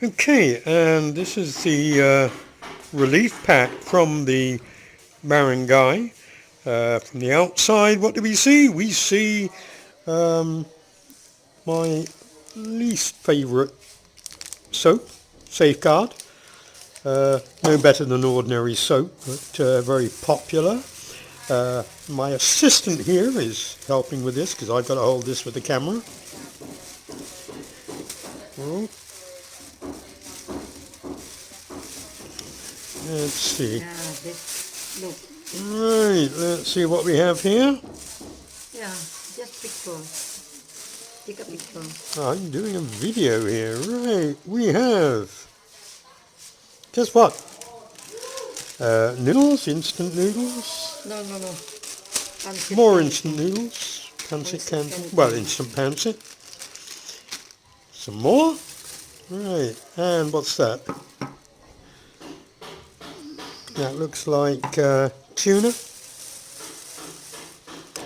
Okay, and this is the relief pack from the barangay. From the outside, what do we see? We see um, my least favourite soap, Safeguard. No better than ordinary soap, but very popular. My assistant here is helping with this because I've got to hold this with the camera. Oh, let's see. Yeah, this look. Right, let's see what we have here. Yeah, just picture. Take a picture. I'm doing a video here. Right, we have, guess what? Noodles, instant noodles, No, no, no. Pancit more canton. instant noodles, pancit Pancit canton, canton. well, instant pancit. Some more. Right, and what's that? That looks like tuna.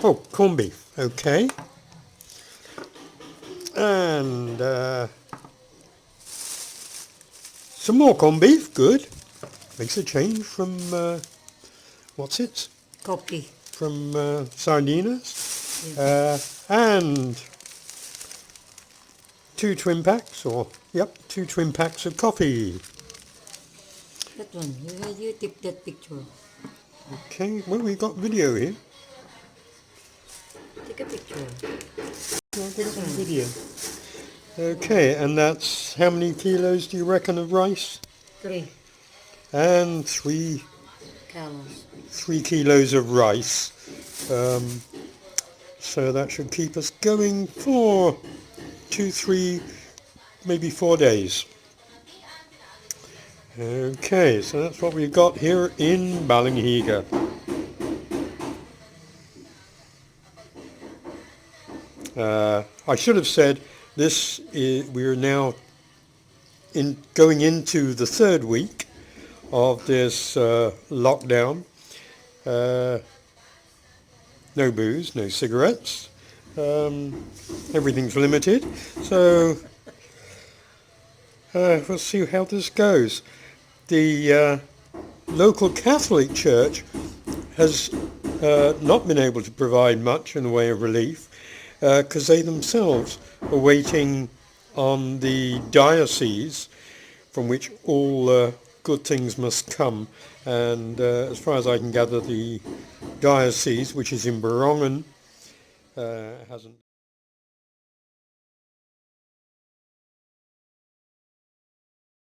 Oh, corned beef. Okay. And some more corned beef. Good. Makes a change from what's it? Coffee. From sardinas. Yes. And two twin packs, two twin packs of coffee. That one. You take that picture. Okay. Well, we've got video here. Take a picture. I've got it on video. Okay, and that's how many kilos do you reckon of rice? 3 And 3 kilos. kilos of rice. So that should keep us going for 2, 3, maybe 4 days. Okay, so that's what we've got here in Balanghiga. I should have said we're now going into the third week of this lockdown. No booze, no cigarettes. Everything's limited. So we'll see how this goes. The local Catholic Church has not been able to provide much in the way of relief because they themselves are waiting on the diocese from which all good things must come. And as far as I can gather, the diocese, which is in Barongan, hasn't